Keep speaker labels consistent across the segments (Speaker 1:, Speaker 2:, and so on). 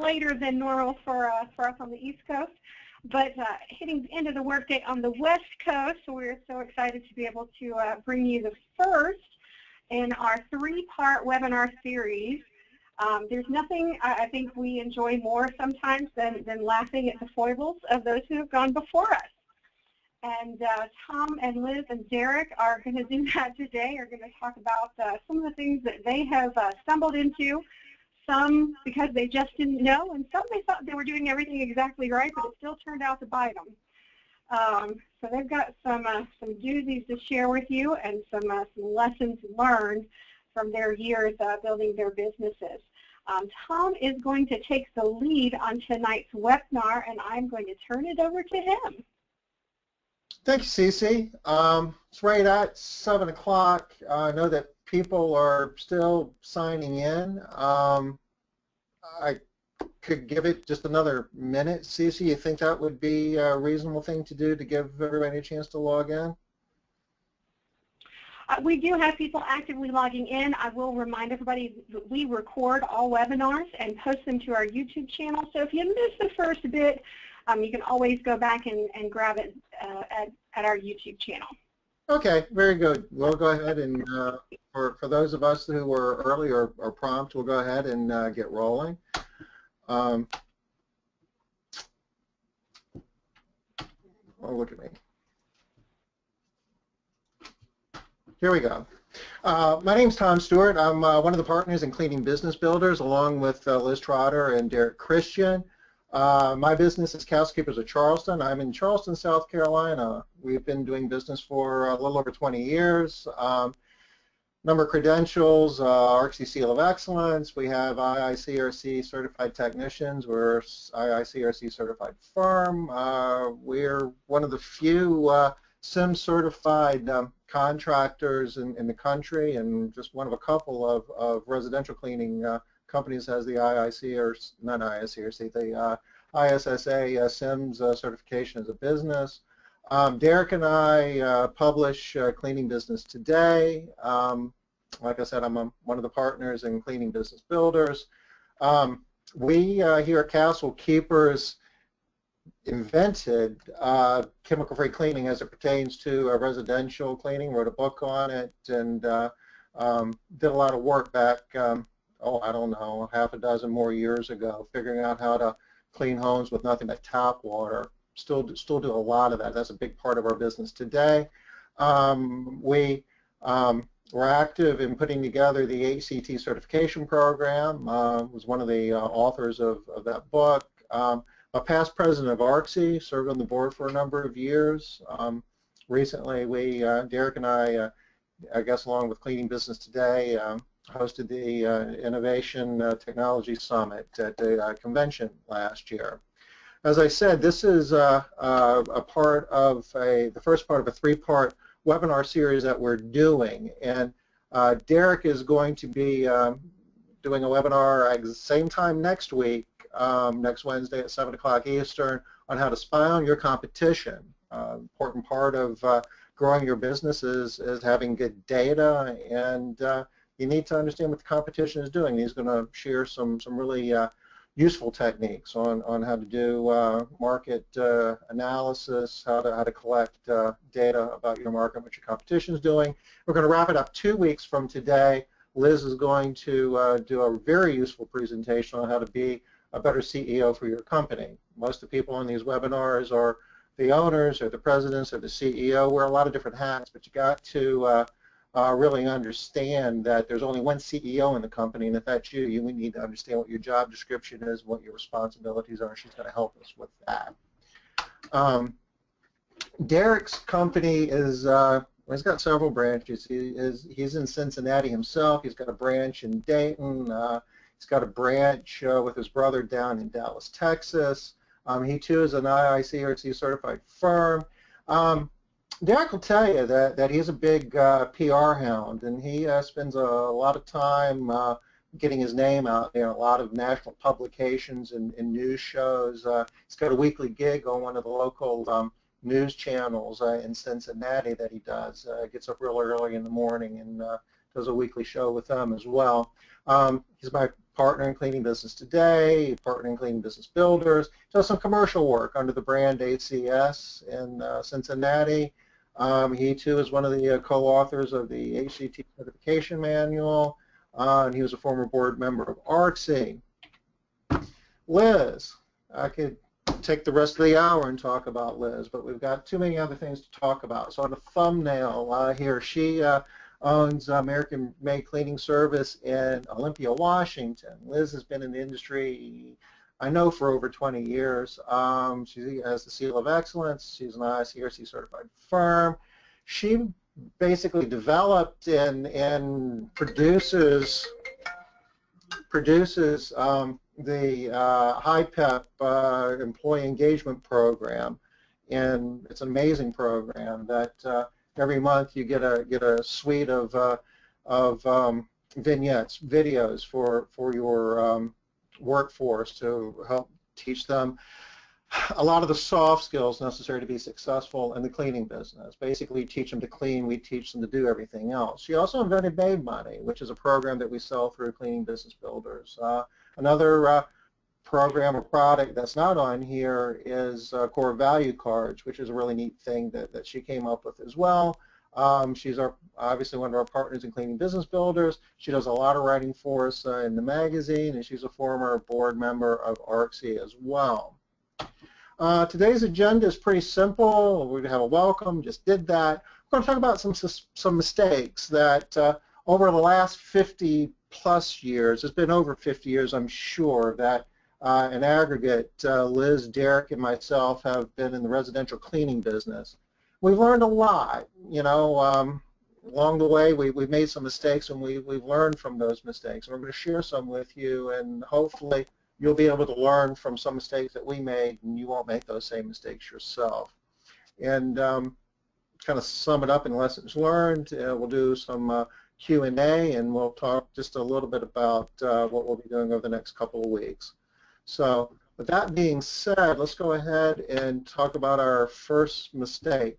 Speaker 1: later than normal for us on the East Coast. But hitting the end of the workday on the West Coast, so we're so excited to be able to bring you the first in our 3-part webinar series. There's nothing I think we enjoy more sometimes than laughing at the foibles of those who have gone before us. And Tom and Liz and Derek are going to do that today, are going to talk about some of the things that they have stumbled into, some because they just didn't know, and some they thought they were doing everything exactly right, but it still turned out to bite them. So they've got some doozies to share with you and some lessons learned from their years building their businesses. Tom is going to take the lead on tonight's webinar, and I'm going to turn it over to him.
Speaker 2: Thank you, Cece. It's right at 7 o'clock. I know that people are still signing in. I could give it just another minute. Cece, you think that would be a reasonable thing to do to give everybody a chance to log in?
Speaker 1: We do have people actively logging in. I will remind everybody that we record all webinars and post them to our YouTube channel. So if you miss the first bit, you can always go back and grab it at our YouTube channel.
Speaker 2: Okay, very good. We'll go ahead and, for those of us who were early or prompt, we'll go ahead and get rolling. Oh, look at me. Here we go. My name's Tom Stewart. I'm one of the partners in Cleaning Business Builders, along with Liz Trotter and Derek Christian. My business is Housekeepers of Charleston. I'm in Charleston, South Carolina. We've been doing business for a little over 20 years. Number of credentials, ARCSI Seal of Excellence. We have IICRC certified technicians. We're IICRC certified firm. We're one of the few SIM certified contractors in the country, and just one of a couple of residential cleaning companies has the IICRC, not IICRC, the ISSA SIMS certification as a business. Derek and I publish Cleaning Business Today. Like I said, I'm one of the partners in Cleaning Business Builders. We here at Castle Keepers invented chemical-free cleaning as it pertains to residential cleaning, wrote a book on it, and did a lot of work back, I don't know, half a dozen more years ago, figuring out how to clean homes with nothing but tap water. Still do a lot of that. That's a big part of our business today. We're active in putting together the ACT certification program. Was one of the authors of that book. A past president of ARCSI, served on the board for a number of years. Recently, Derek and I guess along with Cleaning Business Today, hosted the Innovation Technology Summit at the convention last year. As I said, this is a part of the first part of a 3-part webinar series that we're doing, and Derek is going to be doing a webinar at the same time next week, next Wednesday at 7 o'clock Eastern, on how to spy on your competition. Important part of growing your business is having good data, and you need to understand what the competition is doing. He's going to share some really useful techniques on how to do market analysis, how to collect data about your market, what your competition is doing. We're going to wrap it up 2 weeks from today. Liz is going to do a very useful presentation on how to be a better CEO for your company. Most of the people on these webinars are the owners or the presidents or the CEO. Wear a lot of different hats, but you got to really understand that there's only one CEO in the company, and if that's you, you need to understand what your job description is, what your responsibilities are. She's going to help us with that. Derek's company is, he's got several branches. He's in Cincinnati himself. He's got a branch in Dayton. He's got a branch with his brother down in Dallas, Texas. He too is an IICRC certified firm. Derek will tell you that he's a big PR hound, and he spends a lot of time getting his name out there in a lot of national publications and news shows. He's got a weekly gig on one of the local news channels in Cincinnati that he does. Gets up real early in the morning and does a weekly show with them as well. He's my partner in Cleaning Business Today, partner in Cleaning Business Builders, does some commercial work under the brand ACS in Cincinnati. He too is one of the co-authors of the ACT certification manual, and he was a former board member of ARCSI. Liz, I could take the rest of the hour and talk about Liz, but we've got too many other things to talk about. So on the thumbnail here, she owns American Made Cleaning Service in Olympia, Washington. Liz has been in the industry, I know, for over 20 years. She has the Seal of Excellence. She's an ICRC certified firm. She basically developed and produces the HiPEP employee engagement program, and it's an amazing program that every month you get a suite of vignettes, videos for your workforce to help teach them a lot of the soft skills necessary to be successful in the cleaning business. Basically, teach them to clean, we teach them to do everything else. She also invented Made Money, which is a program that we sell through Cleaning Business Builders. Another program or product that's not on here is core value cards, which is a really neat thing that she came up with as well. She's obviously one of our partners in Cleaning Business Builders. She does a lot of writing for us in the magazine, and she's a former board member of ARCSI as well. Today's agenda is pretty simple. We're going to have a welcome, just did that. We're going to talk about some mistakes that over the last 50 plus years, it's been over 50 years, I'm sure, that in aggregate, Liz, Derek, and myself have been in the residential cleaning business. We've learned a lot, you know. Along the way, we've made some mistakes, and we've learned from those mistakes. We're going to share some with you, and hopefully you'll be able to learn from some mistakes that we made, and you won't make those same mistakes yourself. And kind of sum it up in lessons learned, we'll do some Q&A, and we'll talk just a little bit about what we'll be doing over the next couple of weeks. So with that being said, let's go ahead and talk about our first mistake.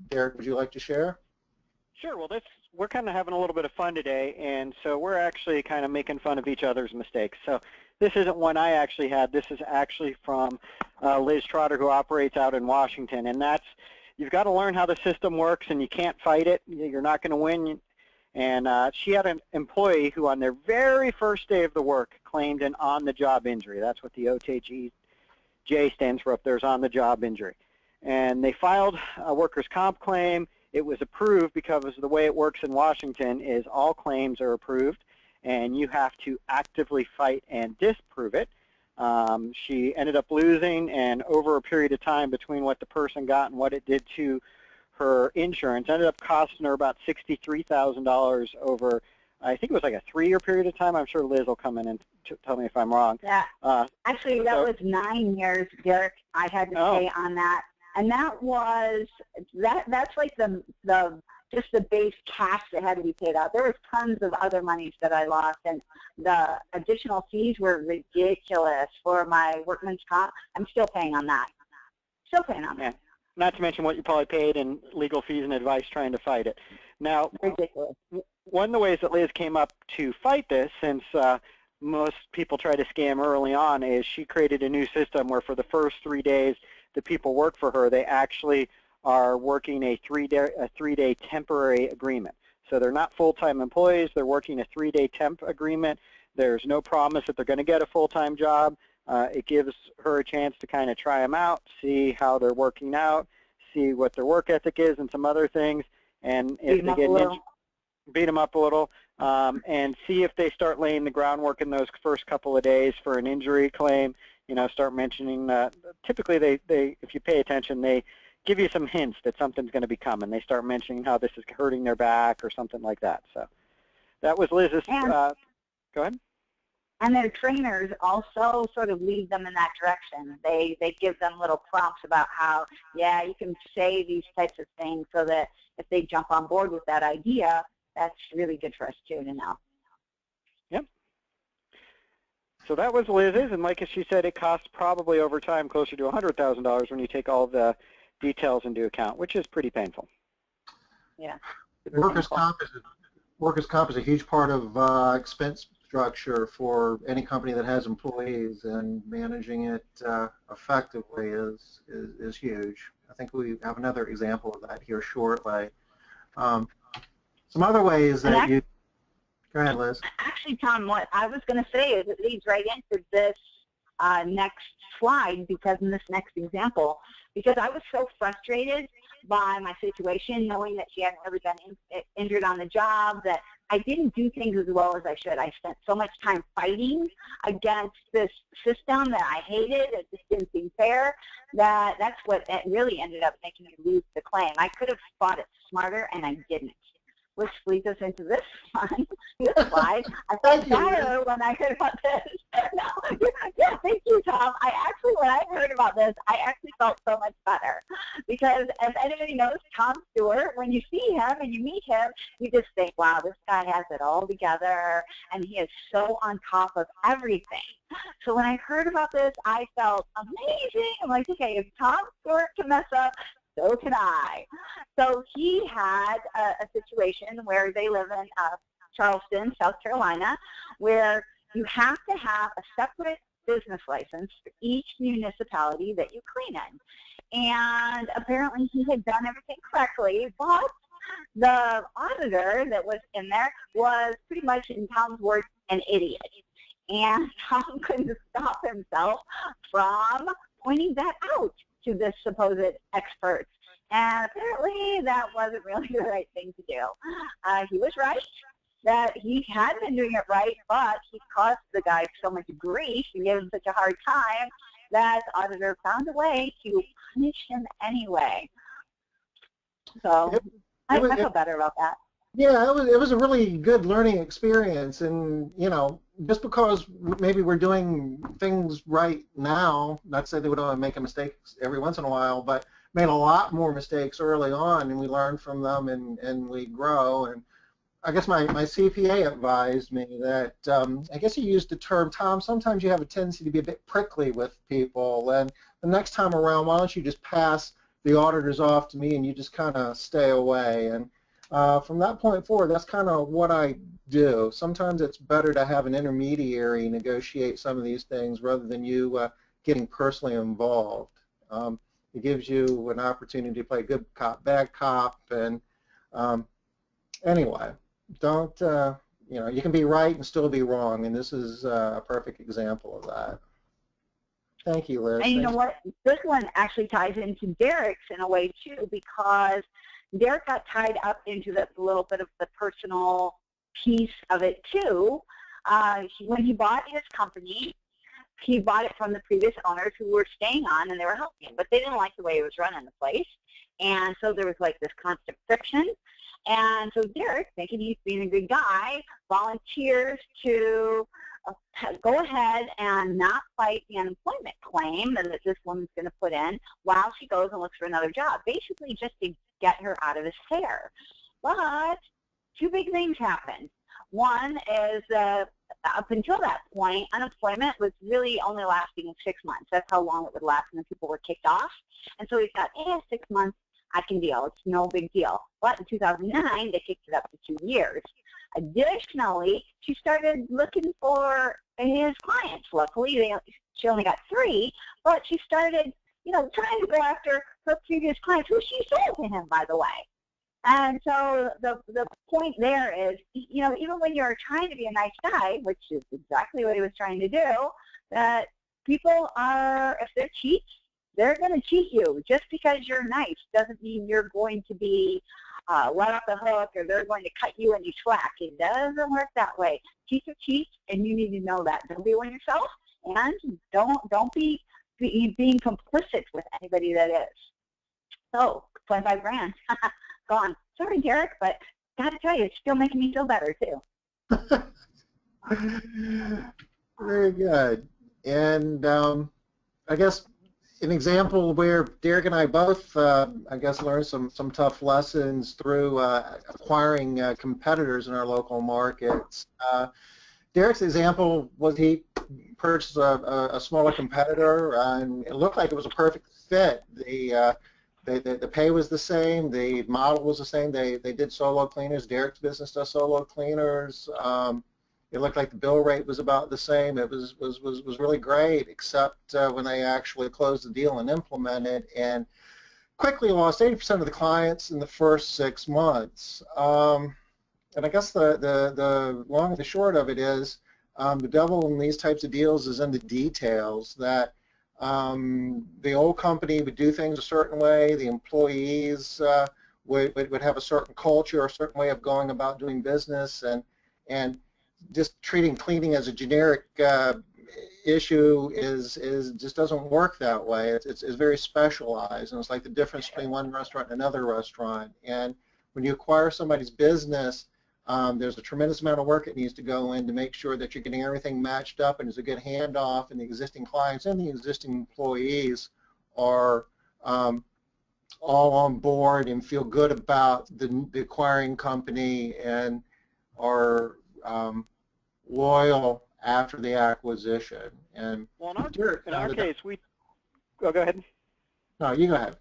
Speaker 2: Derek, would you like to share?
Speaker 3: Sure. Well, we're kind of having a little bit of fun today, and so we're actually kind of making fun of each other's mistakes. So this isn't one I actually had. This is actually from Liz Trotter, who operates out in Washington, and that's, you've got to learn how the system works, and you can't fight it. You're not going to win. And she had an employee who on their very first day of the work claimed an on-the-job injury. That's what the OTJ stands for up there, is on-the-job injury. And they filed a workers' comp claim. It was approved because the way it works in Washington is all claims are approved, and you have to actively fight and disprove it. She ended up losing, and over a period of time between what the person got and what it did to her insurance, ended up costing her about $63,000 over, I think it was like a 3-year period of time. I'm sure Liz will come in and tell me if I'm wrong.
Speaker 4: Yeah. Actually, that was 9 years, Derek. I had to pay on that. And that was, that's like just the base cash that had to be paid out. There was tons of other monies that I lost, and the additional fees were ridiculous for my workman's comp. I'm still paying on that. Still paying on that.
Speaker 3: Not to mention what you probably paid in legal fees and advice trying to fight it. Now,
Speaker 4: ridiculous.
Speaker 3: One of the ways that Liz came up to fight this, since most people try to scam early on, is she created a new system where for the first 3 days the people work for her, they actually are working a three-day temporary agreement. So they're not full-time employees. They're working a 3-day temp agreement. There's no promise that they're going to get a full-time job. It gives her a chance to kind of try them out, see how they're working out, see what their work ethic is and some other things. And if they get beat them up a little, and see if they start laying the groundwork in those first couple of days for an injury claim. You know, start mentioning, typically they, if you pay attention, they give you some hints that something's going to be coming. They start mentioning how this is hurting their back or something like that. So that was Liz's, go ahead.
Speaker 4: And their trainers also sort of lead them in that direction. They give them little prompts about how, yeah, you can say these types of things so that if they jump on board with that idea, that's really good for us too to know.
Speaker 3: Yep. So that was Liz's, and like she said, it costs probably over time closer to $100,000 when you take all the details into account, which is pretty painful.
Speaker 4: Yeah.
Speaker 2: Workers' comp is a huge part of expense structure for any company that has employees, and managing it effectively is huge. I think we have another example of that here shortly. Some other ways that you... Go ahead, Liz.
Speaker 4: Actually, Tom, what I was going to say is it leads right into this next slide, because in this next example, because I was so frustrated by my situation, knowing that she hadn't really been injured on the job, that I didn't do things as well as I should. I spent so much time fighting against this system that I hated. It just didn't seem fair. That's what it really ended up making me lose the claim. I could have fought it smarter, and I didn't. Which leads us into this one, this slide. I felt better when I heard about this. Yeah, thank you, Tom. When I heard about this, I actually felt so much better. Because as anybody knows, Tom Stewart, when you see him and you meet him, you just think, wow, this guy has it all together, and he is so on top of everything. So when I heard about this, I felt amazing. I'm like, okay, if Tom Stewart can mess up, so can I. So he had a situation where they live in Charleston, South Carolina, where you have to have a separate business license for each municipality that you clean in. And apparently he had done everything correctly, but the auditor that was in there was pretty much, in Tom's words, an idiot. And Tom couldn't stop himself from pointing that out to this supposed expert. And apparently that wasn't really the right thing to do. He was right that he had been doing it right, but he caused the guy so much grief and gave him such a hard time that the auditor found a way to punish him anyway. So I feel better about that.
Speaker 2: Yeah, it was a really good learning experience, and just because maybe we're doing things right now, not to say that we don't make a mistake every once in a while, but made a lot more mistakes early on, and we learn from them, and we grow. And I guess my CPA advised me that, I guess he used the term, Tom, sometimes you have a tendency to be a bit prickly with people, and the next time around, why don't you just pass the auditors off to me and you just kind of stay away. And from that point forward, that's kind of what I do. Sometimes it's better to have an intermediary negotiate some of these things rather than you getting personally involved. It gives you an opportunity to play good cop, bad cop, and anyway, don't, you can be right and still be wrong, and this is a perfect example of that. Thank you, Liz.
Speaker 4: And you know what? This one actually ties into Derek's in a way, too, because Derek got tied up into this little bit of the personal piece of it, too. When he bought his company, he bought it from the previous owners who were staying on, and they were helping him, but they didn't like the way he was running the place. And so there was like this constant friction. And so Derek, thinking he's being a good guy, volunteers to go ahead and not fight the unemployment claim that this woman's going to put in while she goes and looks for another job, basically just to get her out of his hair. But two big things happened. One is up until that point, unemployment was really only lasting 6 months. That's how long it would last when people were kicked off. And so he thought, 6 months, I can deal. It's no big deal. But in 2009, they kicked it up to 2 years. Additionally, she started looking for his clients. Luckily, she only got 3, but she started, trying to go after her previous clients, who she sold to him, by the way. And so the point there is, even when you're trying to be a nice guy, which is exactly what he was trying to do, that people are, if they're cheats, they're going to cheat you. Just because you're nice doesn't mean you're going to be let off the hook, or they're going to cut you any slack. It doesn't work that way. Cheats are cheats, and you need to know that. Don't be one yourself, and don't be being complicit with anybody that is. So, 25 grand. Gone. Sorry, Derek, but got to tell you, it's still making me feel better, too.
Speaker 2: Very good. And I guess an example where Derek and I both, learned some tough lessons through acquiring competitors in our local markets. Derek's example was he purchased a smaller competitor, and it looked like it was a perfect fit. The pay was the same, the model was the same. They did solo cleaners. Derek's business does solo cleaners. It looked like the bill rate was about the same. It was really great, except when they actually closed the deal and implemented, and quickly lost 80% of the clients in the first 6 months. And I guess the long and the short of it is the devil in these types of deals is in the details, that the old company would do things a certain way, the employees would have a certain culture, a certain way of going about doing business, and just treating cleaning as a generic issue is just doesn't work that way. It's very specialized, and it's like the difference between one restaurant and another restaurant. And when you acquire somebody's business, there's a tremendous amount of work that needs to go in to make sure that you're getting everything matched up and there's a good handoff, and the existing clients and the existing employees are all on board and feel good about the acquiring company and are loyal after the acquisition. And
Speaker 3: well, in our case, go ahead.
Speaker 2: No, you go ahead.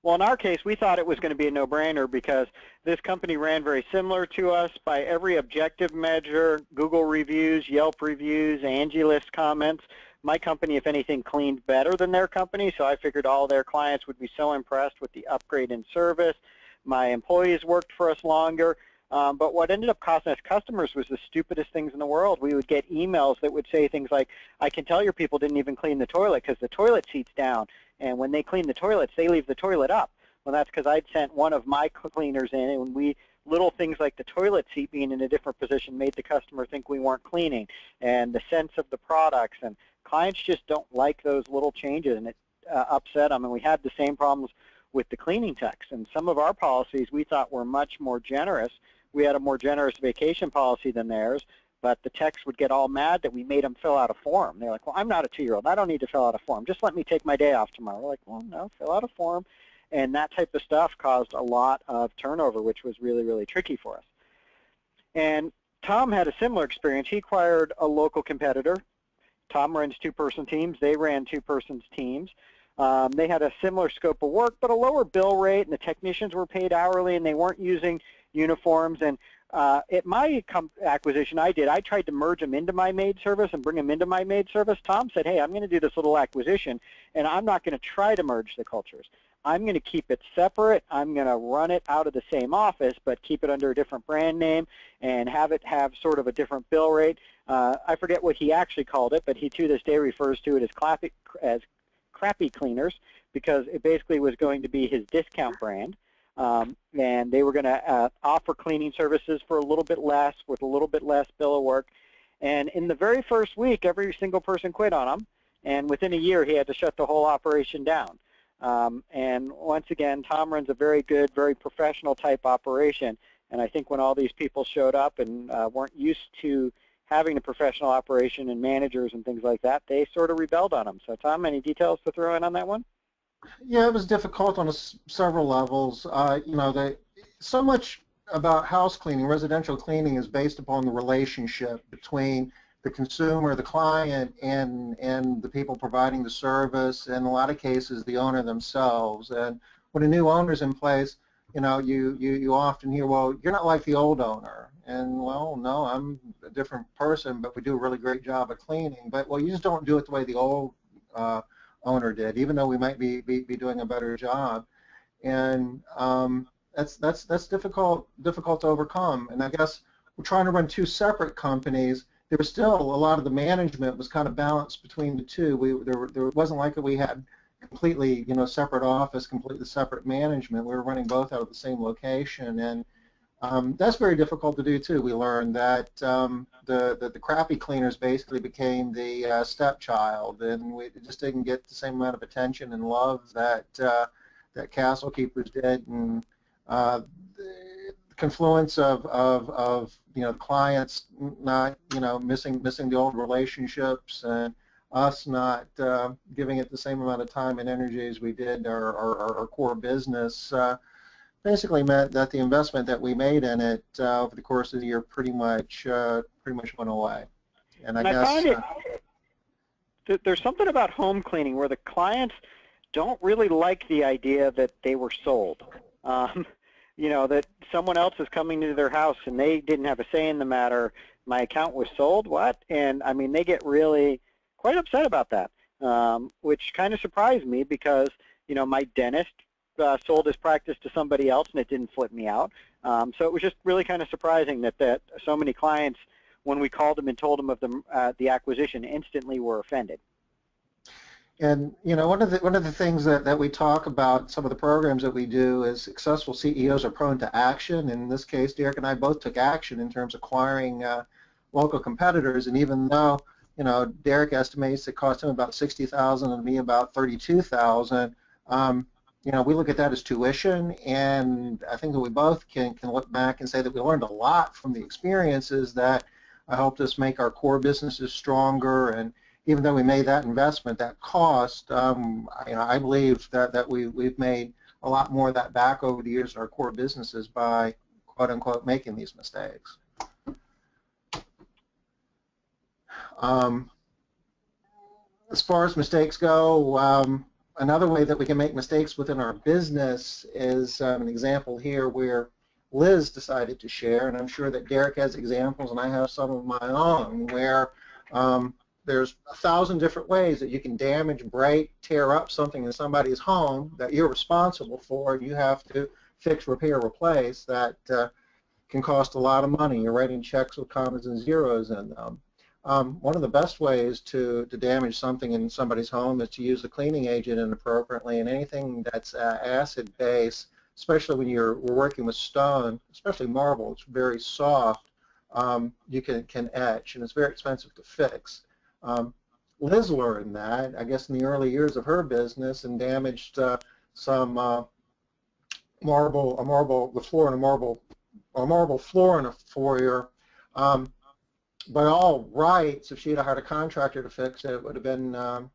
Speaker 3: Well, in our case, we thought it was going to be a no-brainer because this company ran very similar to us by every objective measure: Google reviews, Yelp reviews, Angie List comments. My company, if anything, cleaned better than their company, so I figured all their clients would be so impressed with the upgrade in service. My employees worked for us longer. But what ended up costing us customers was the stupidest things in the world. We would get emails that would say things like, I can tell your people didn't even clean the toilet because the toilet seat's down, and when they clean the toilets, they leave the toilet up. Well, that's because I'd sent one of my cleaners in, and little things like the toilet seat being in a different position made the customer think we weren't cleaning, and the sense of the products. And clients just don't like those little changes, and it upset them. And we had the same problems with the cleaning techs. And some of our policies we thought were much more generous. We had a more generous vacation policy than theirs, but the techs would get all mad that we made them fill out a form. They're like, well, I'm not a 2-year-old. I don't need to fill out a form. Just let me take my day off tomorrow. We're like, well, no, fill out a form. And that type of stuff caused a lot of turnover, which was really, really tricky for us. And Tom had a similar experience. He acquired a local competitor. Tom runs 2-person teams. They ran 2-person teams. They had a similar scope of work, but a lower bill rate, and the technicians were paid hourly, and they weren't using uniforms. And at my acquisition I tried to merge them into my maid service and bring them into my maid service. Tom said, hey, I'm going to do this little acquisition, and I'm not going to try to merge the cultures. I'm going to keep it separate. I'm going to run it out of the same office, but keep it under a different brand name and have it have sort of a different bill rate. I forget what he actually called it, but he to this day refers to it as crappy cleaners, because it basically was going to be his discount brand. And they were going to offer cleaning services for a little bit less, with a little bit less bill of work. And in the very first week, every single person quit on him, and within a year he had to shut the whole operation down. And once again, Tom runs a very good, very professional type operation, and I think when all these people showed up and weren't used to having a professional operation and managers and things like that, they sort of rebelled on him. So Tom, any details to throw in on that one?
Speaker 2: Yeah, it was difficult on several levels. So much about house cleaning, residential cleaning, is based upon the relationship between the consumer, the client, and the people providing the service, and in a lot of cases the owner themselves. And when a new owner's in place, you often hear, well, you're not like the old owner. And, well, no, I'm a different person, but we do a really great job of cleaning. But, well, you just don't do it the way the old owner did, even though we might be doing a better job. And that's difficult to overcome. And I guess we're trying to run 2 separate companies. There was still a lot of the management was kind of balanced between the 2. There wasn't like we had completely separate office, completely separate management. We were running both out of the same location, and that's very difficult to do too. We learned that the crappy cleaners basically became the stepchild, and we just didn't get the same amount of attention and love that that castle keepers did. And the confluence of clients not missing the old relationships, and us not giving it the same amount of time and energy as we did our core business, basically meant that the investment that we made in it over the course of the year pretty much went away. And I guess
Speaker 3: there's something about home cleaning where the clients don't really like the idea that they were sold. That someone else is coming to their house and they didn't have a say in the matter. my account was sold, what? And I mean, they get really quite upset about that, which kind of surprised me because, you know, my dentist sold his practice to somebody else and it didn't flip me out. So it was just really kind of surprising that so many clients, when we called them and told them of the acquisition, instantly were offended.
Speaker 2: And you know, one of the things that we talk about, some of the programs that we do, is successful CEOs are prone to action. In this case, Derek and I both took action in terms of acquiring local competitors. And even though, you know, Derek estimates it cost him about $60,000 and me about $32,000, you know, we look at that as tuition. And I think that we both can look back and say that we learned a lot from the experiences that helped us make our core businesses stronger. And even though we made that investment, that cost, you know, I believe that we've made a lot more of that back over the years in our core businesses by, quote unquote, making these mistakes. As far as mistakes go, another way that we can make mistakes within our business is an example here where Liz decided to share, and I'm sure that Derek has examples and I have some of my own, where there's 1,000 different ways that you can damage, break, tear up something in somebody's home that you're responsible for, and you have to fix, repair, replace. That can cost a lot of money. You're writing checks with commas and zeros in them. One of the best ways to damage something in somebody's home is to use the cleaning agent inappropriately, and anything that's acid-based, especially when we're working with stone, especially marble, it's very soft, you can etch, and it's very expensive to fix. Liz learned that, I guess, in the early years of her business, and damaged some the floor in a marble floor in a foyer. By all rights, if she had hired a contractor to fix it, it would have been a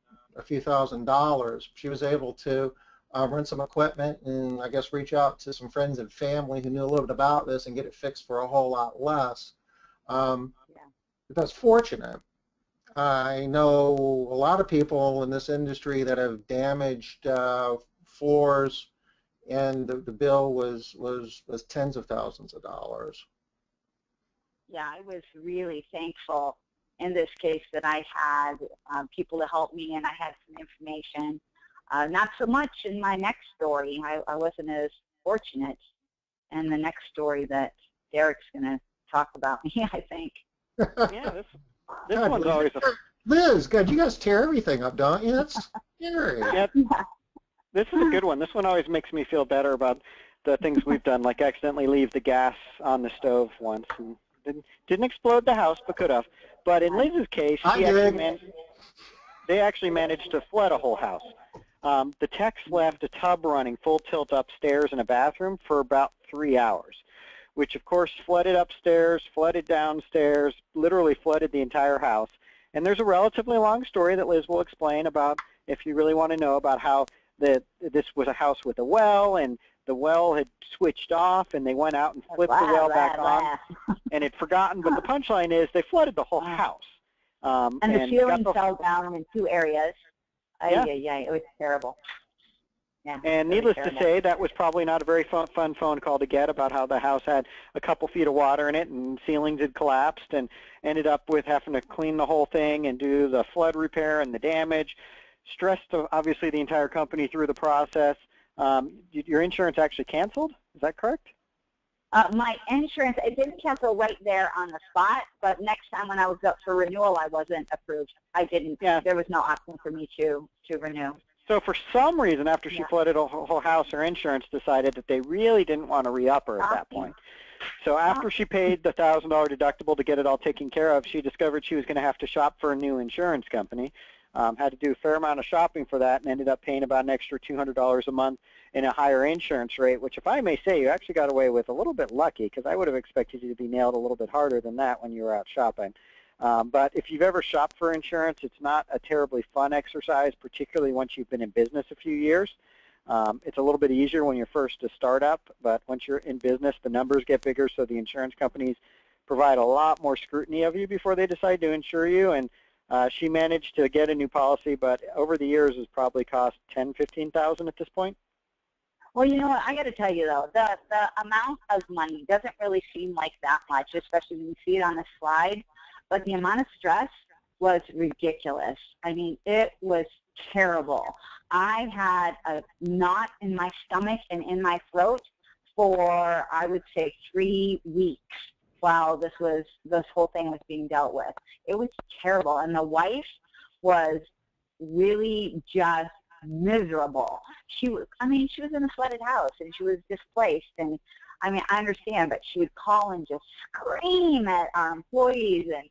Speaker 2: few $1,000s. She was able to rent some equipment and, I guess, reach out to some friends and family who knew a little bit about this and get it fixed for a whole lot less. That's fortunate. I know a lot of people in this industry that have damaged floors, and the bill was tens of thousands of dollars.
Speaker 4: Yeah, I was really thankful in this case that I had people to help me, and I had some information. Not so much in my next story. I wasn't as fortunate in the next story that Derek's going to talk about me, I think.
Speaker 3: Yeah, this
Speaker 2: God,
Speaker 3: one's always a...
Speaker 2: Liz, God, you guys tear everything up, don't you? That's scary.
Speaker 3: Yeah, this is a good one. This one always makes me feel better about the things we've done, like accidentally leave the gas on the stove once. And didn't explode the house, but could have. But in Liz's case, they actually managed to flood a whole house. The techs left a tub running full tilt upstairs in a bathroom for about 3 hours, which of course flooded upstairs, flooded downstairs, literally flooded the entire house. And there's a relatively long story that Liz will explain about, if you really want to know, about how this was a house with a well, and the well had switched off, and they went out and flipped the well back on, and had forgotten. But the punchline is they flooded the whole house.
Speaker 4: And the ceiling fell down in 2 areas. Yeah, it was terrible. Yeah,
Speaker 3: and needless to say, that was probably not a very fun phone call to get about how the house had a couple feet of water in it and ceilings had collapsed, and ended up with having to clean the whole thing and do the flood repair and the damage. Stressed, obviously, the entire company through the process. Your insurance actually canceled? Is that correct?
Speaker 4: My insurance, it didn't cancel right there on the spot, but next time when I was up for renewal, I wasn't approved. I didn't. Yeah. There was no option for me to renew.
Speaker 3: So for some reason, after she flooded a whole house, her insurance decided that they really didn't want to re-up her at that point. So after she paid the $1,000 deductible to get it all taken care of, she discovered she was going to have to shop for a new insurance company. Had to do a fair amount of shopping for that, and ended up paying about an extra $200 a month in a higher insurance rate, which, if I may say, you actually got away with a little bit lucky, because I would have expected you to be nailed a little bit harder than that when you were out shopping. But if you've ever shopped for insurance, it's not a terribly fun exercise, particularly once you've been in business a few years. It's a little bit easier when you're first a startup, but once you're in business, the numbers get bigger, so the insurance companies provide a lot more scrutiny of you before they decide to insure you. And she managed to get a new policy, but over the years has probably cost $10,000, $15,000 at this point.
Speaker 4: Well, you know what, I got to tell you, though, the amount of money doesn't really seem like that much, especially when you see it on the slide, but the amount of stress was ridiculous. I mean, it was terrible. I had a knot in my stomach and in my throat for, I would say, 3 weeks while this whole thing was being dealt with. It was terrible, and the wife was really just miserable. She was in a flooded house, and she was displaced, and I mean, I understand, but she would call and just scream at our employees, and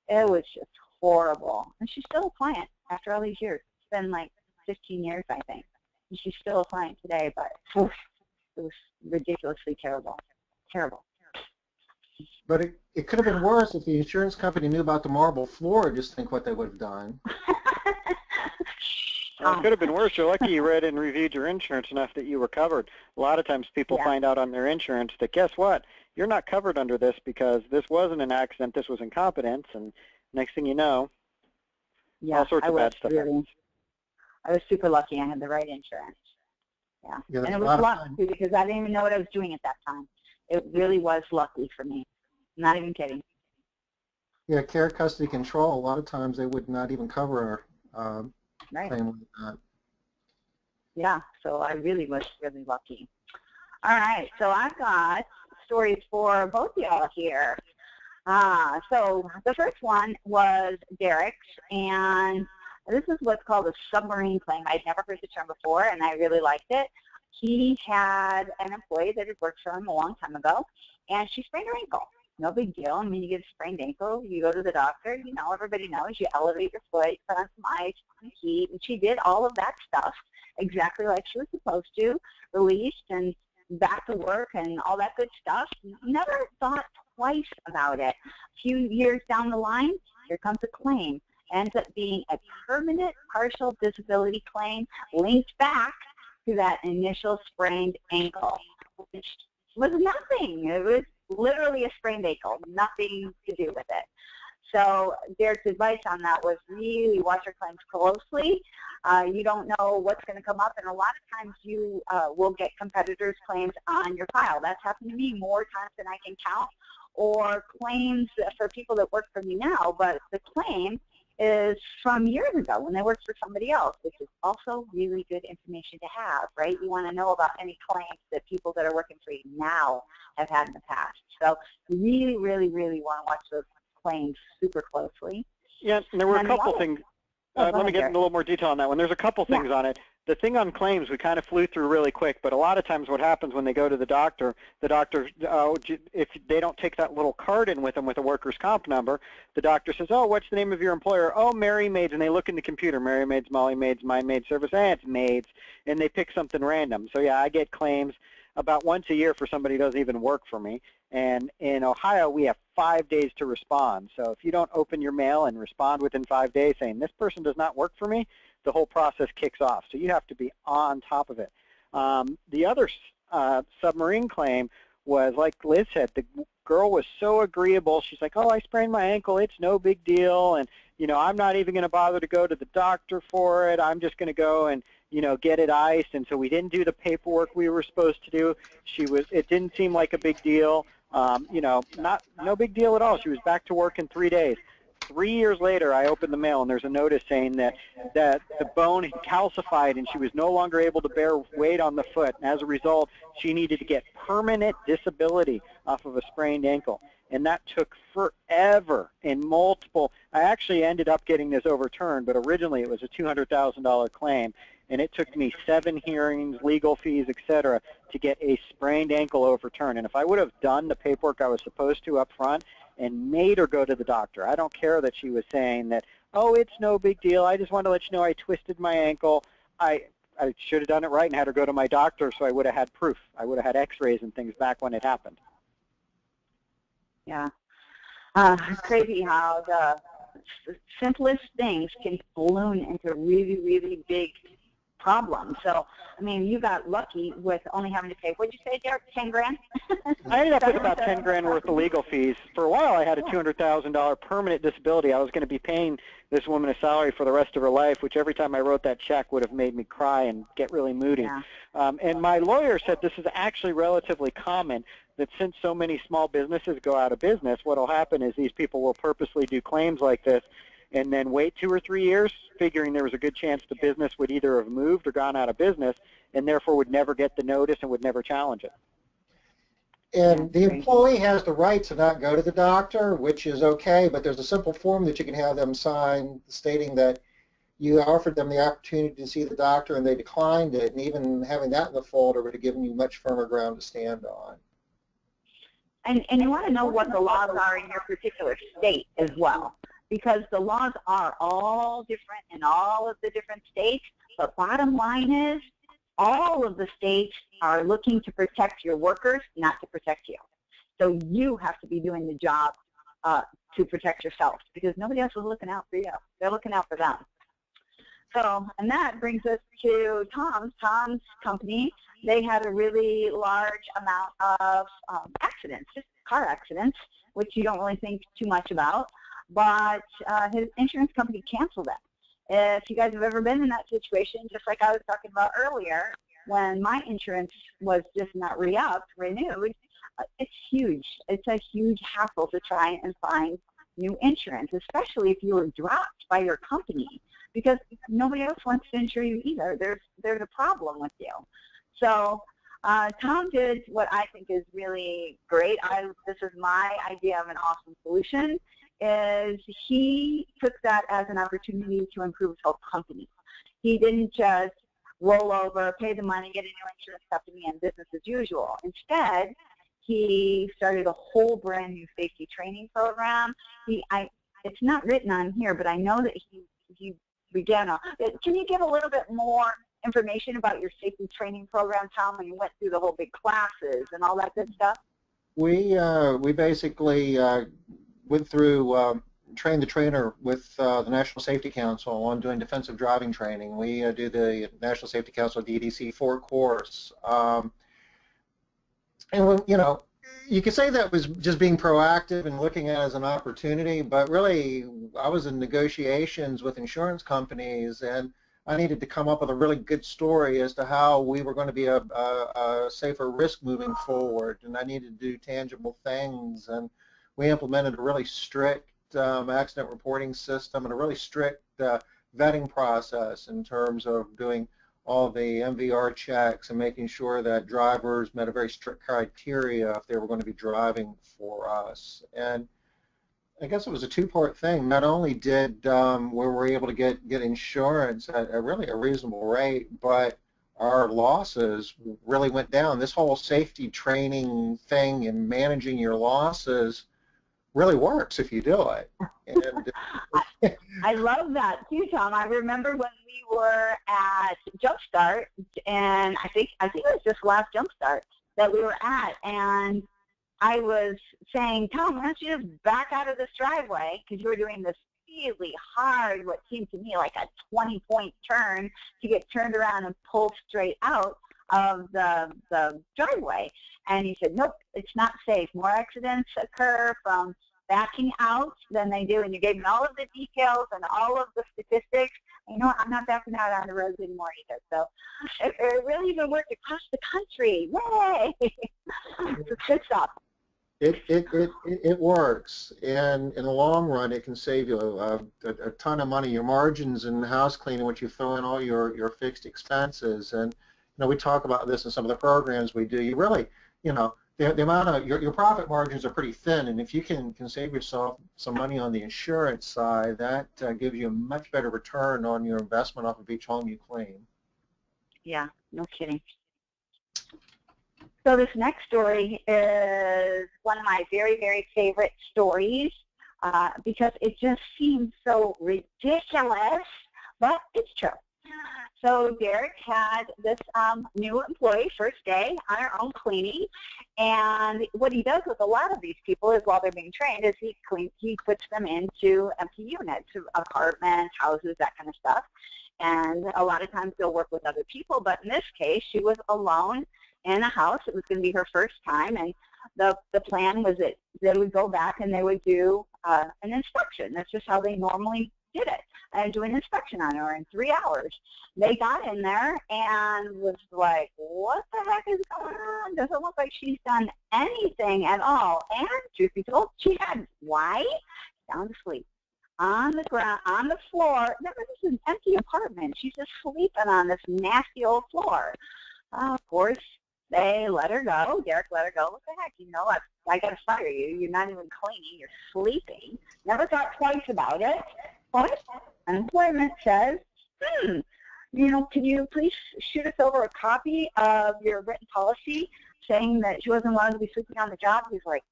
Speaker 4: it was just horrible. And she's still a client after all these years. It's been like 15 years, I think. And she's still a client today, but oof, it was ridiculously terrible. Terrible.
Speaker 2: But it could have been worse if the insurance company knew about the marble floor. Just think what they would have done.
Speaker 3: Well, it could have been worse. You're lucky you read and reviewed your insurance enough that you were covered. A lot of times people find out on their insurance that, guess what, you're not covered under this because this wasn't an accident, this was incompetence, and next thing you know, all sorts of bad stuff happens.
Speaker 4: I was super lucky I had the right insurance. Yeah, and it was luck, too, because I didn't even know what I was doing at that time. It really was lucky for me. Not even kidding.
Speaker 2: Yeah, care, custody, control, a lot of times they would not even cover
Speaker 4: right.
Speaker 2: claim like that.
Speaker 4: Yeah, so I really was really lucky. All right, so I've got stories for both of y'all here. So the first one was Derek's, and this is what's called a submarine claim. I'd never heard the term before, and I really liked it. He had an employee that had worked for him a long time ago, and she sprained her ankle. No big deal. I mean, you get a sprained ankle, you go to the doctor, you know, everybody knows, you elevate your foot, you put on some ice, some heat, and she did all of that stuff exactly like she was supposed to, released and back to work and all that good stuff. Never thought twice about it. A few years down the line, here comes a claim. Ends up being a permanent partial disability claim linked back to that initial sprained ankle, which was nothing. It was literally a sprained ankle, nothing to do with it. So Derek's advice on that was really watch your claims closely. You don't know what's going to come up, and a lot of times you will get competitors' claims on your file. That's happened to me more times than I can count, or claims for people that work for me now, but the claim is from years ago when they worked for somebody else, which is also really good information to have, right? You want to know about any claims that people that are working for you now have had in the past. So you really, really, really want to watch those claims super closely.
Speaker 3: Yeah, and there were a couple things. Let me get into a little more detail on that one. There's a couple things on it. The thing on claims we kind of flew through really quick, but a lot of times what happens when they go to the doctor, if they don't take that little card in with them with a workers' comp number, the doctor says, oh, what's the name of your employer? Oh, Mary Maids, and they look in the computer, Mary Maids, Molly Maids, My Maid Service, it's Maids, and they pick something random. So yeah, I get claims about once a year for somebody who doesn't even work for me. And in Ohio, we have 5 days to respond. So if you don't open your mail and respond within 5 days saying, this person does not work for me, the whole process kicks off. So you have to be on top of it. The other submarine claim was, like Liz said, the girl was so agreeable. She's like, oh, I sprained my ankle. It's no big deal. And, you know, I'm not even going to bother to go to the doctor for it. I'm just going to go and, you know, get it iced. And so we didn't do the paperwork we were supposed to do. It didn't seem like a big deal. You know, no big deal at all. She was back to work in 3 days. 3 years later, I opened the mail, and there's a notice saying that the bone had calcified and she was no longer able to bear weight on the foot. And as a result, she needed to get permanent disability off of a sprained ankle. And that took forever and multiple. I actually ended up getting this overturned, but originally it was a $200,000 claim. And it took me 7 hearings, legal fees, et cetera, to get a sprained ankle overturned. And if I would have done the paperwork I was supposed to up front and made her go to the doctor, I don't care that she was saying that, oh, it's no big deal. I just wanted to let you know I twisted my ankle. I should have done it right and had her go to my doctor so I would have had proof. I would have had x-rays and things back when it happened.
Speaker 4: Yeah. It's crazy how the simplest things can balloon into really, really big problem. So, I mean, you got lucky with only having to pay, what'd you say, Derek, 10 grand?
Speaker 3: I ended up with about 10 grand worth of legal fees. For a while, I had a $200,000 permanent disability. I was going to be paying this woman a salary for the rest of her life, which every time I wrote that check would have made me cry and get really moody.
Speaker 4: Yeah.
Speaker 3: And my lawyer said this is actually relatively common, that since so many small businesses go out of business, what will happen is these people will purposely do claims like this and then wait 2 or 3 years, figuring there was a good chance the business would either have moved or gone out of business, and therefore would never get the notice and would never challenge it.
Speaker 2: And the employee has the right to not go to the doctor, which is okay, but there's a simple form that you can have them sign stating that you offered them the opportunity to see the doctor and they declined it, and even having that in the folder would have given you much firmer ground to stand on.
Speaker 4: And you want to know what the laws are in your particular state as well, because the laws are all different in all of the different states, but bottom line is all of the states are looking to protect your workers, not to protect you. So you have to be doing the job to protect yourself, because nobody else is looking out for you. They're looking out for them. So, and that brings us to Tom's company. They had a really large amount of accidents, just car accidents, which you don't really think too much about, but his insurance company canceled it. If you guys have ever been in that situation, just like I was talking about earlier, when my insurance was just not renewed, it's huge. It's a huge hassle to try and find new insurance, especially if you were dropped by your company, because nobody else wants to insure you either. There's a problem with you. So Tom did what I think is really great. This is my idea of an awesome solution, is he took that as an opportunity to improve his whole company. He didn't just roll over, pay the money, get a new insurance company, and business as usual. Instead, he started a whole brand new safety training program. It's not written on here, but I know that he began can you give a little bit more information about your safety training program, Tom, when you went through the whole big classes and all that good stuff?
Speaker 2: We basically went through train the trainer with the National Safety Council on doing defensive driving training. We do the National Safety Council DDC 4 course. And, you know, you could say that was just being proactive and looking at it as an opportunity, but really I was in negotiations with insurance companies, and I needed to come up with a really good story as to how we were going to be a safer risk moving forward, and I needed to do tangible things, and we implemented a really strict accident reporting system and a really strict vetting process in terms of doing all the MVR checks and making sure that drivers met a very strict criteria if they were going to be driving for us. And I guess it was a two-part thing. Not only did we were able to get insurance at a really reasonable rate, but our losses really went down. This whole safety training thing and managing your losses really works if you do it. And
Speaker 4: I love that too, Tom. I remember when we were at Jumpstart, and I think it was just last Jumpstart that we were at, and I was saying, Tom, why don't you just back out of this driveway, because you were doing this really hard, what seemed to me like a 20-point turn to get turned around and pulled straight out of the driveway. And he said, nope, it's not safe. More accidents occur from backing out than they do. And you gave me all of the details and all of the statistics. You know what? I'm not backing out on the roads anymore either. So it really even worked across the country. Yay! It's good stuff.
Speaker 2: It works, and in the long run, it can save you a ton of money. Your margins in house cleaning, what you throw in all your fixed expenses, and you know, we talk about this in some of the programs we do. You really, you know, the amount of your profit margins are pretty thin, and if you can save yourself some money on the insurance side, that gives you a much better return on your investment off of each home you clean.
Speaker 4: Yeah, no kidding. So this next story is one of my very, very favorite stories because it just seems so ridiculous, but it's true. So Derek had this new employee first day on her own cleaning, and what he does with a lot of these people is while they're being trained is he puts them into empty units, apartments, houses, that kind of stuff. And a lot of times they'll work with other people, but in this case she was alone in a house. It was going to be her first time, and the plan was that they would go back and they would do an inspection. That's just how they normally did it, and do an inspection on her in 3 hours. They got in there and was like, what the heck is going on? Doesn't look like she's done anything at all. And truth be told, she hadn't. Why? Sound asleep. On the ground, on the floor. This is an empty apartment. She's just sleeping on this nasty old floor. Of course, they let her go. Derek let her go. What the heck? You know, I got to fire you. You're not even cleaning. You're sleeping. Never thought twice about it. But unemployment says, you know, can you please shoot us over a copy of your written policy saying that she wasn't allowed to be sleeping on the job? He's like,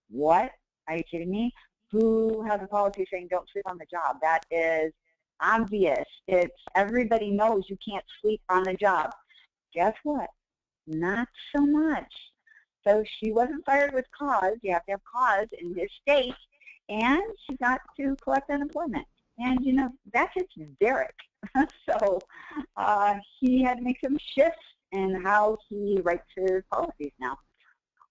Speaker 4: what? Are you kidding me? Who has a policy saying don't sleep on the job? That is obvious. It's everybody knows you can't sleep on the job. Guess what? Not so much. So she wasn't fired with cause. You have to have cause in this state, and she got to collect unemployment. And, you know, that's just Derek. So he had to make some shifts in how he writes his policies now.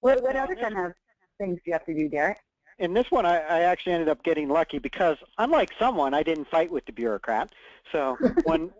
Speaker 4: What other kind of things do you have to do, Derek?
Speaker 3: In this one, I actually ended up getting lucky because, unlike someone, I didn't fight with the bureaucrat. So when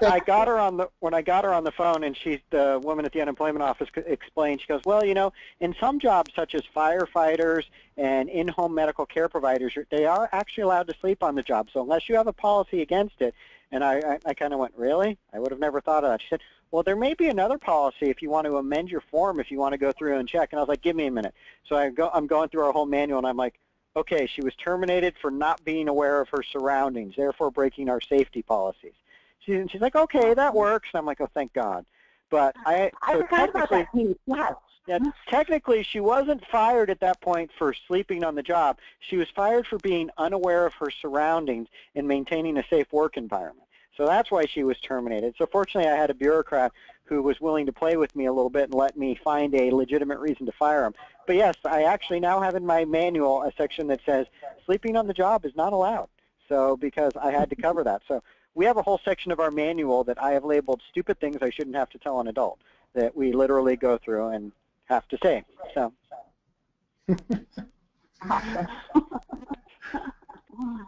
Speaker 3: I got her on the phone, and the woman at the unemployment office explained, she goes, well, you know, in some jobs such as firefighters and in-home medical care providers, they are actually allowed to sleep on the job. So unless you have a policy against it, and I kind of went, really? I would have never thought of that. She said, well, there may be another policy if you want to amend your form, if you want to go through and check. And I was like, give me a minute. So I'm going through our whole manual, and I'm like, okay, she was terminated for not being aware of her surroundings, therefore breaking our safety policies. She's like, okay, that works. And I'm like, oh, thank God. But technically, she wasn't fired at that point for sleeping on the job. She was fired for being unaware of her surroundings and maintaining a safe work environment. So that's why she was terminated. So fortunately, I had a bureaucrat who was willing to play with me a little bit and let me find a legitimate reason to fire him. But yes, I actually now have in my manual a section that says sleeping on the job is not allowed. So because I had to cover that. So we have a whole section of our manual that I have labeled stupid things I shouldn't have to tell an adult that we literally go through and have to say. So.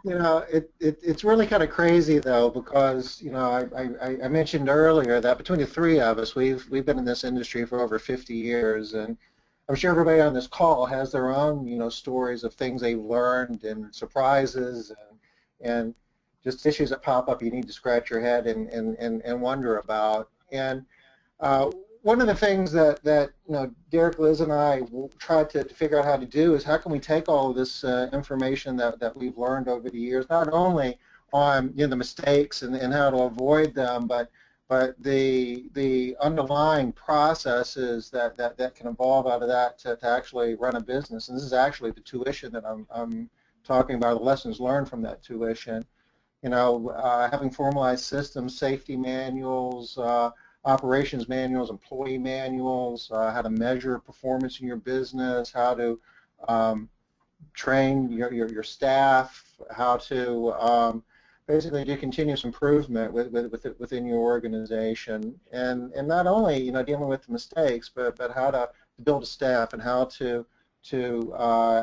Speaker 2: You know, it's really kind of crazy though, because you know I mentioned earlier that between the three of us, we've been in this industry for over 50 years, and I'm sure everybody on this call has their own stories of things they've learned and surprises and just issues that pop up you need to scratch your head and wonder about. And one of the things that Derek, Liz, and I tried to figure out how to do is how can we take all of this information that we've learned over the years, not only on the mistakes and how to avoid them, but the underlying processes that can evolve out of that to actually run a business. And this is actually the tuition that I'm talking about, the lessons learned from that tuition. Having formalized systems, safety manuals, operations manuals, employee manuals, how to measure performance in your business, how to train your staff, how to basically do continuous improvement within your organization, and not only dealing with the mistakes, but how to build a staff and how to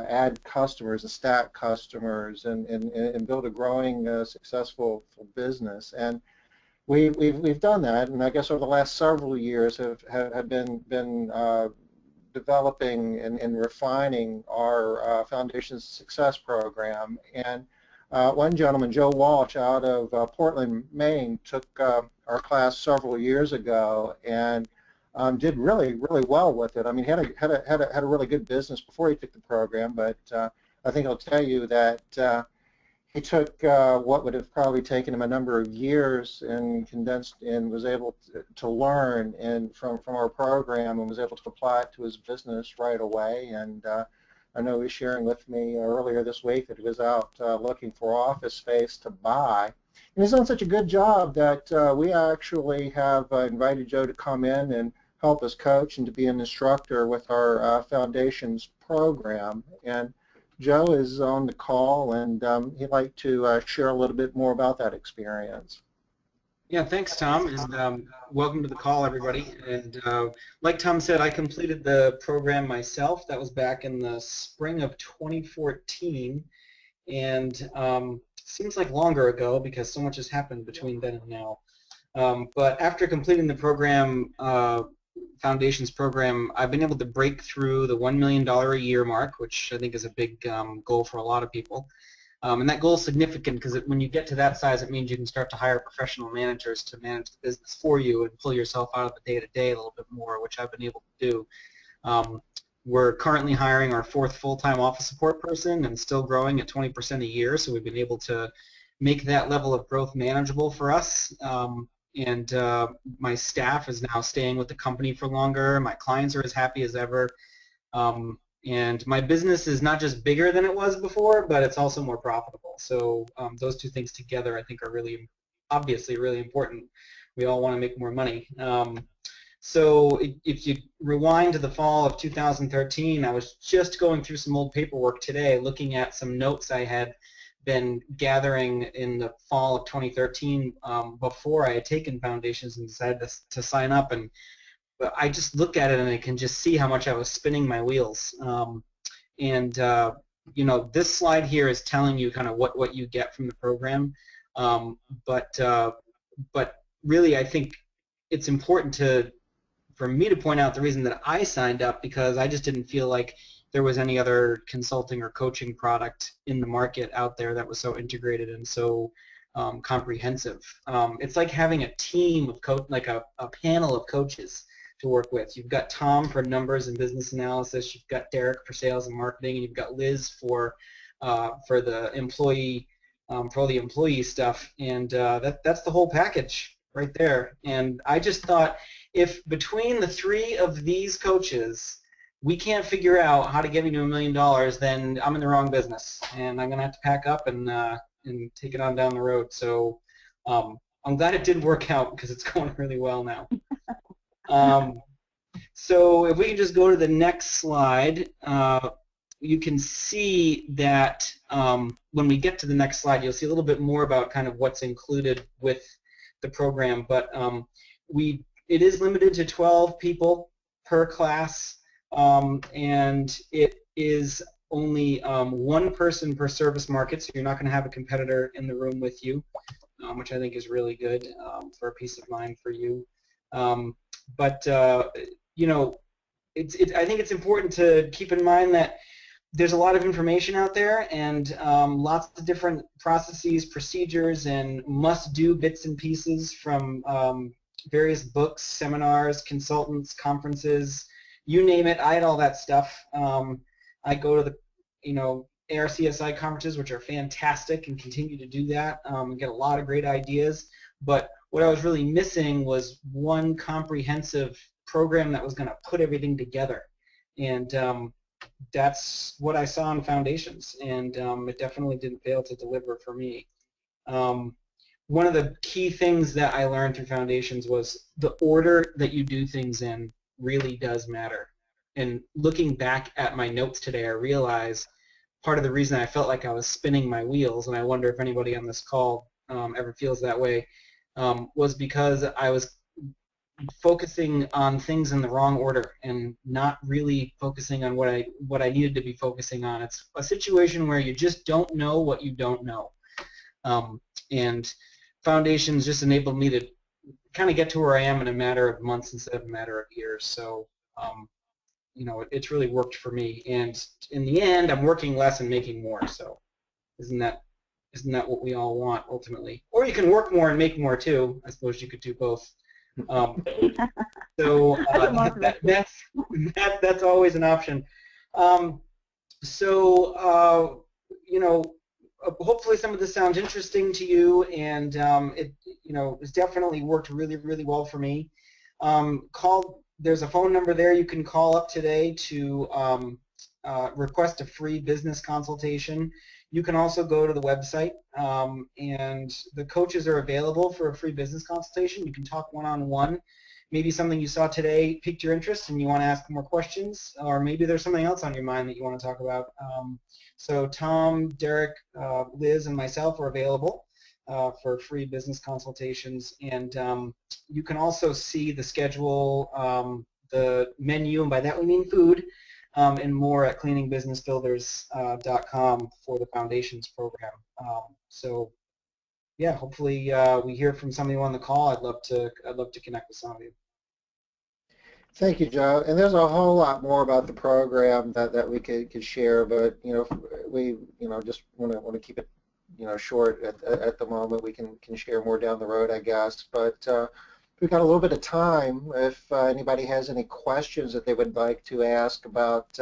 Speaker 2: add customers and stack customers and build a growing successful business. And we've done that, and I guess over the last several years have been developing and refining our Foundations Success program. And one gentleman, Joe Walsh, out of Portland, Maine, took our class several years ago and did really well with it. I mean, he had a really good business before he took the program, but I think I'll tell you that he took what would have probably taken him a number of years and condensed and was able to learn from our program and was able to apply it to his business right away, and I know he was sharing with me earlier this week that he was out looking for office space to buy. And he's done such a good job that we actually have invited Joe to come in and help us coach and to be an instructor with our Foundations program. And Joe is on the call, and he'd like to share a little bit more about that experience.
Speaker 5: Yeah, thanks, Tom, and welcome to the call, everybody. And like Tom said, I completed the program myself. That was back in the spring of 2014, and seems like longer ago because so much has happened between then and now. But after completing the program, Foundations program, I've been able to break through the $1 million a year mark, which I think is a big goal for a lot of people. And that goal is significant because when you get to that size, it means you can start to hire professional managers to manage the business for you and pull yourself out of the day-to-day a little bit more, which I've been able to do. We're currently hiring our 4th full-time office support person and still growing at 20% a year, so we've been able to make that level of growth manageable for us. And my staff is now staying with the company for longer. My clients are as happy as ever. And my business is not just bigger than it was before, but it's also more profitable. So those two things together, I think, are really, obviously, really important. We all want to make more money. So if you rewind to the fall of 2013, I was just going through some old paperwork today, looking at some notes I had been gathering in the fall of 2013 before I had taken Foundations and decided to sign up. And I just look at it and I can just see how much I was spinning my wheels. You know, this slide here is telling you kind of what you get from the program. But really, I think it's important for me to point out the reason that I signed up, because I just didn't feel like there was any other consulting or coaching product in the market out there that was so integrated and so comprehensive. It's like having a team of like a panel of coaches to work with. You've got Tom for numbers and business analysis, you've got Derek for sales and marketing, and you've got Liz for the employee for all the employee stuff, and that's the whole package right there. And I just thought, if between the 3 of these coaches we can't figure out how to get me to $1 million, then I'm in the wrong business, and I'm gonna have to pack up and take it on down the road. So I'm glad it did work out because it's going really well now. So if we can just go to the next slide, you can see that when we get to the next slide, you'll see a little bit more about kind of what's included with the program. But it is limited to 12 people per class, and it is only 1 person per service market, so you're not going to have a competitor in the room with you, which I think is really good for a peace of mind for you. But you know, I think it's important to keep in mind that there's a lot of information out there, and lots of different processes, procedures, and must-do bits and pieces from various books, seminars, consultants, conferences, you name it. I had all that stuff. I go to the, ARCSI conferences, which are fantastic, and continue to do that, and get a lot of great ideas. But what I was really missing was one comprehensive program that was going to put everything together. And that's what I saw in Foundations, and it definitely didn't fail to deliver for me. One of the key things that I learned through Foundations was the order that you do things in really does matter. And looking back at my notes today, I realized part of the reason I felt like I was spinning my wheels, and I wonder if anybody on this call ever feels that way, was because I was focusing on things in the wrong order and not really focusing on what I needed to be focusing on. It's a situation where you just don't know what you don't know. And Foundations just enabled me to kind of get to where I am in a matter of months instead of a matter of years. So it's really worked for me. And in the end, I'm working less and making more. So isn't that what we all want ultimately? Or you can work more and make more too. I suppose you could do both. So that's always an option. Hopefully some of this sounds interesting to you, and it's definitely worked really, really well for me. There's a phone number there you can call up today to request a free business consultation. You can also go to the website, and the coaches are available for a free business consultation. You can talk one-on-one. Maybe something you saw today piqued your interest and you want to ask more questions, or maybe there's something else on your mind that you want to talk about. So Tom, Derek, Liz, and myself are available for free business consultations. And you can also see the schedule, the menu, and by that we mean food, and more at cleaningbusinessbuilders.com for the Foundations program. So yeah, hopefully we hear from some of you on the call. I'd love to connect with some of you.
Speaker 2: Thank you, Joe. And there's a whole lot more about the program that we could share, but we just want to keep it short at the moment. We can share more down the road, I guess. But we've got a little bit of time. If anybody has any questions that they would like to ask about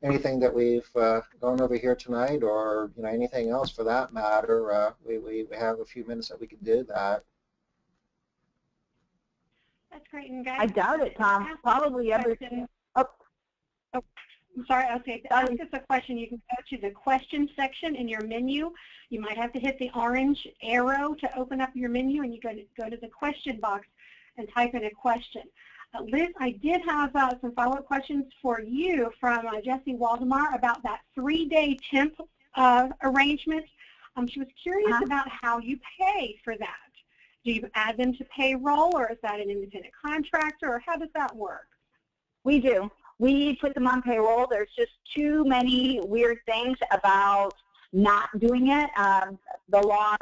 Speaker 2: anything that we've gone over here tonight, or anything else for that matter, we have a few minutes that we can do that.
Speaker 1: That's great. And guys,
Speaker 4: I doubt it, Tom. Probably everything. Oh,
Speaker 1: I'm sorry. Okay. To ask us a question, you can go to the question section in your menu. You might have to hit the orange arrow to open up your menu, and you go to the question box and type in a question. Liz, I did have some follow-up questions for you from Jessie Waldemar about that 3-day temp arrangement. She was curious about how you pay for that. Do you add them to payroll, or is that an independent contractor, or how does that work?
Speaker 4: We do. We put them on payroll. There's just too many weird things about not doing it. The laws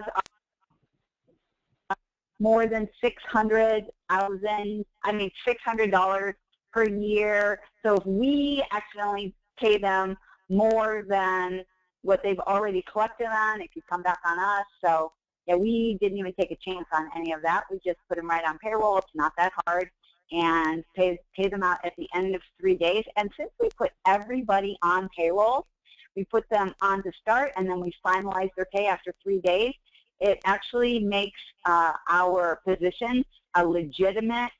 Speaker 4: are more than $600 per year. So if we accidentally pay them more than what they've already collected on, it could come back on us. So yeah, we didn't even take a chance on any of that. We just put them right on payroll. It's not that hard, and pay them out at the end of 3 days. And since we put everybody on payroll, we put them on to start, and then we finalize their pay after 3 days. It actually makes our position a legitimate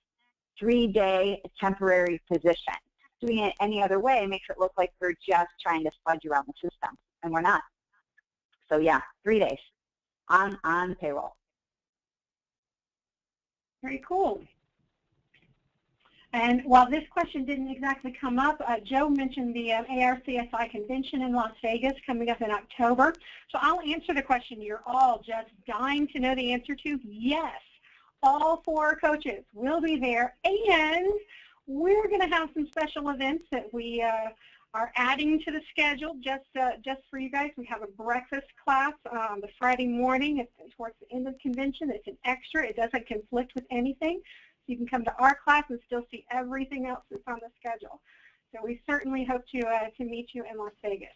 Speaker 4: 3-day temporary position. Doing it any other way makes it look like we're just trying to fudge around the system, and we're not. So yeah, 3 days. On payroll.
Speaker 1: Very cool. And while this question didn't exactly come up, Joe mentioned the ARCSI convention in Las Vegas coming up in October. So I'll answer the question you're all just dying to know the answer to. Yes, all 4 coaches will be there, and we're going to have some special events that we are adding to the schedule just for you guys. We have a breakfast class the Friday morning. It's towards the end of the convention. It's an extra. It doesn't conflict with anything. So you can come to our class and still see everything else that's on the schedule. So we certainly hope to meet you in Las Vegas.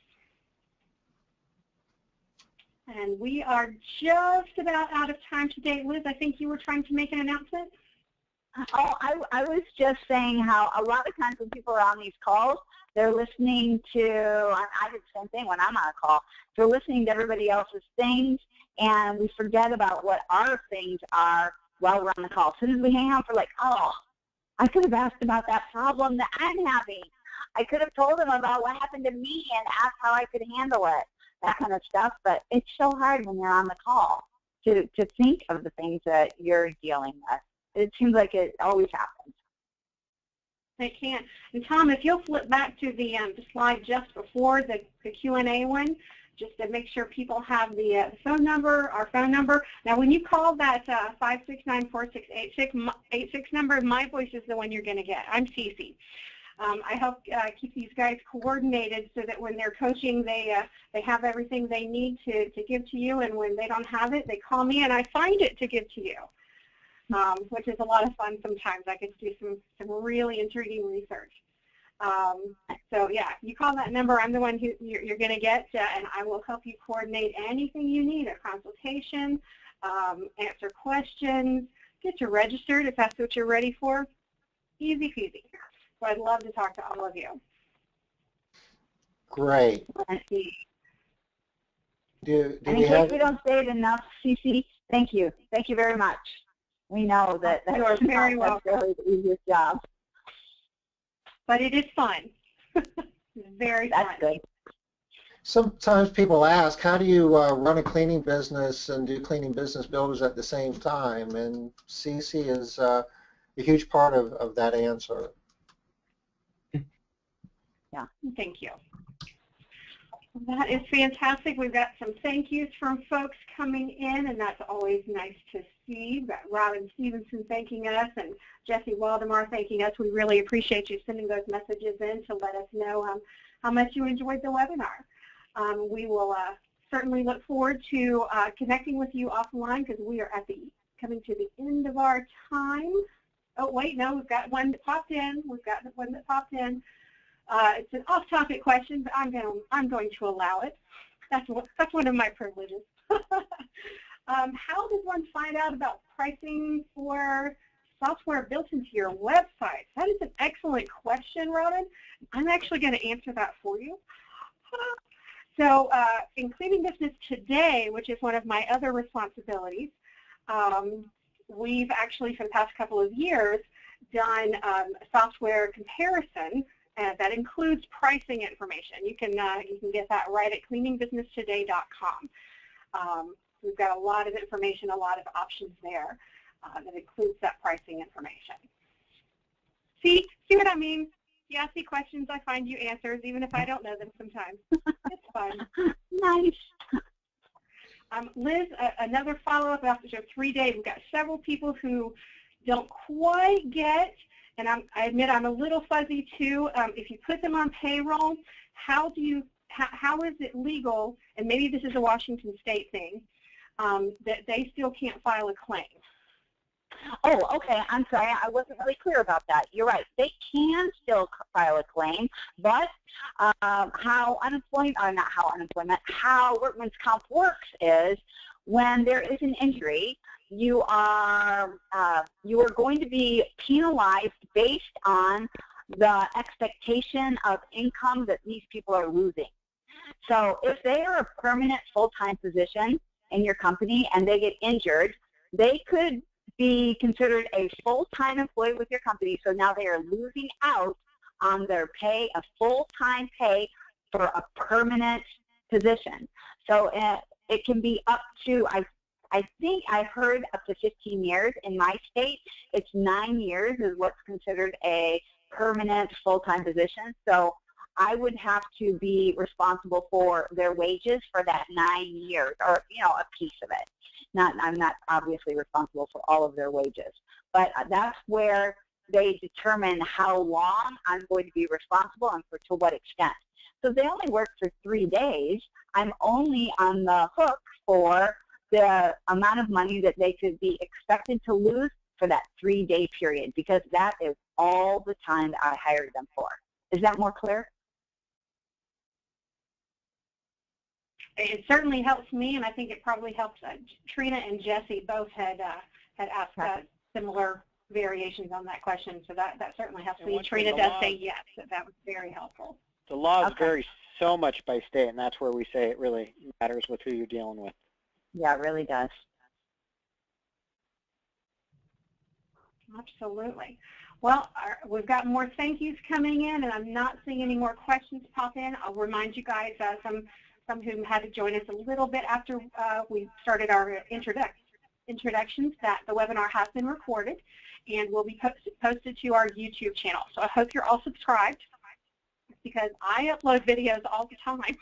Speaker 1: And we are just about out of time today. Liz, I think you were trying to make an announcement.
Speaker 4: Oh, I was just saying how a lot of times when people are on these calls, they're listening to, I do the same thing when I'm on a call, they're listening to everybody else's things, and we forget about what our things are while we're on the call. As soon as we hang out, we're like, oh, I could have asked about that problem that I'm having. I could have told them about what happened to me and asked how I could handle it, that kind of stuff. But it's so hard when you're on the call to think of the things that you're dealing with. It seems like it always happens.
Speaker 1: They can. And Tom, if you'll flip back to the slide just before the Q&A one, just to make sure people have the phone number, our phone number. Now, when you call that 569-4686 number, my voice is the one you're going to get. I'm Cece. I help keep these guys coordinated so that when they're coaching, they have everything they need to give to you, and when they don't have it, they call me and I find it to give to you. Which is a lot of fun sometimes. I get to do some really intriguing research. So yeah, if you call that number, I'm the one who you're going to get, and I will help you coordinate anything you need, a consultation, answer questions, get you registered if that's what you're ready for. Easy peasy. So I'd love to talk to all of you.
Speaker 2: Great.
Speaker 4: And
Speaker 2: in
Speaker 4: case we don't say it enough, Cece, thank you. Thank you very much. We know that that's not necessarily the easiest job.
Speaker 1: But it is fun. Very fun.
Speaker 4: That's good.
Speaker 2: Sometimes people ask, how do you run a cleaning business and do cleaning business builders at the same time? And CC is a huge part of that answer.
Speaker 4: Yeah.
Speaker 1: Thank you. That is fantastic. We've got some thank yous from folks coming in, and that's always nice to see. We've got Robin Stevenson thanking us and Jesse Waldemar thanking us. We really appreciate you sending those messages in to let us know how much you enjoyed the webinar. We will certainly look forward to connecting with you offline because we are coming to the end of our time. Oh, wait, no, we've got one that popped in. It's an off-topic question, but I'm going to allow it. That's one of my privileges. How does one find out about pricing for software built into your website? That is an excellent question, Robin. I'm actually going to answer that for you. So in Cleaning Business Today, which is one of my other responsibilities, we've actually, for the past couple of years, done software comparison that includes pricing information. You can get that right at cleaningbusinesstoday.com. We've got a lot of information, a lot of options there that includes that pricing information. See what I mean? You ask me questions, I find you answers, even if I don't know them sometimes. It's fun.
Speaker 4: Nice.
Speaker 1: Liz, another follow-up after 3 days. We've got several people who don't quite get, and I admit I'm a little fuzzy too. If you put them on payroll, how is it legal, and maybe this is a Washington State thing, that they still can't file a claim?
Speaker 4: Oh, okay. I'm sorry. I wasn't really clear about that. You're right. They can still file a claim, but how workman's comp works is when there is an injury, you are going to be penalized based on the expectation of income that these people are losing. So if they are a permanent full-time position in your company and they get injured, they could be considered a full-time employee with your company, so now they are losing out on their pay, a full-time pay for a permanent position. So it can be up to, I think I've heard up to 15 years. In my state, it's 9 years is what's considered a permanent full-time position. So I would have to be responsible for their wages for that 9 years, or a piece of it. I'm not obviously responsible for all of their wages, but that's where they determine how long I'm going to be responsible and to what extent. So if they only work for 3 days, I'm only on the hook for the amount of money that they could be expected to lose for that 3-day period, because that is all the time that I hired them for. Is that more clear?
Speaker 1: It certainly helps me, and I think it probably helps Trina and Jesse both had asked similar variations on that question, so that certainly helps me. Trina does say yes, that was very helpful.
Speaker 3: The laws vary so much by state, and that's where we say it really matters with who you're dealing with.
Speaker 4: Yeah, it really does.
Speaker 1: Absolutely. Well, we've got more thank yous coming in, and I'm not seeing any more questions pop in. I'll remind you guys, some who had to join us a little bit after we started our introductions, that the webinar has been recorded and will be posted to our YouTube channel. So I hope you're all subscribed, because I upload videos all the time.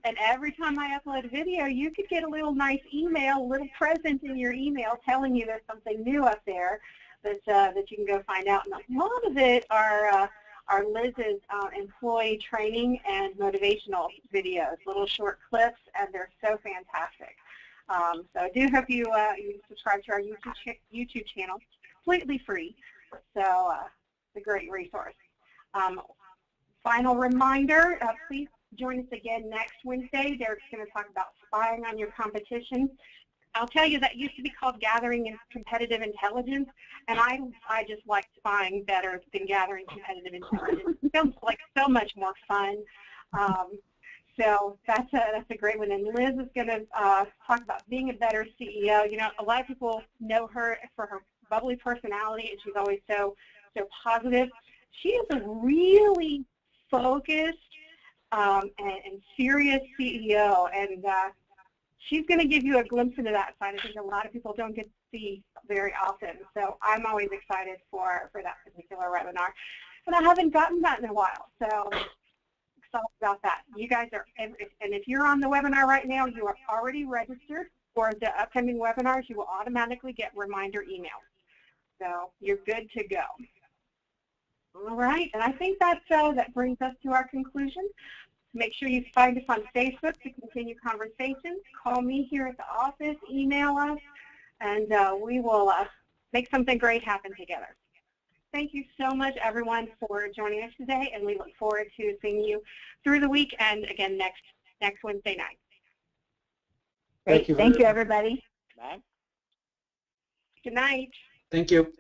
Speaker 1: And every time I upload a video, you could get a little nice email, a little present in your email telling you there's something new up there that you can go find out. And a lot of it are Liz's employee training and motivational videos, little short clips, and they're so fantastic. So I do hope you subscribe to our YouTube channel, completely free. So it's a great resource. Final reminder, please join us again next Wednesday. Derek's going to talk about spying on your competition. I'll tell you, that used to be called gathering competitive intelligence, and I just like spying better than gathering competitive intelligence. It feels like so much more fun. So that's a great one. And Liz is going to talk about being a better CEO. You know, a lot of people know her for her bubbly personality, and she's always so positive. She is a really focused, and serious CEO, and she's going to give you a glimpse into that side. I think a lot of people don't get to see very often, so I'm always excited for that particular webinar. And I haven't gotten that in a while, so excited about that. You guys are, and if you're on the webinar right now, you are already registered for the upcoming webinars. You will automatically get reminder emails, so you're good to go. All right, and I think that brings us to our conclusion. Make sure you find us on Facebook to continue conversations. Call me here at the office, email us, and we will make something great happen together. Thank you so much, everyone, for joining us today, and we look forward to seeing you through the week and, again, next Wednesday night.
Speaker 4: Great. Thank you, everybody.
Speaker 3: Bye.
Speaker 1: Good night.
Speaker 5: Thank you.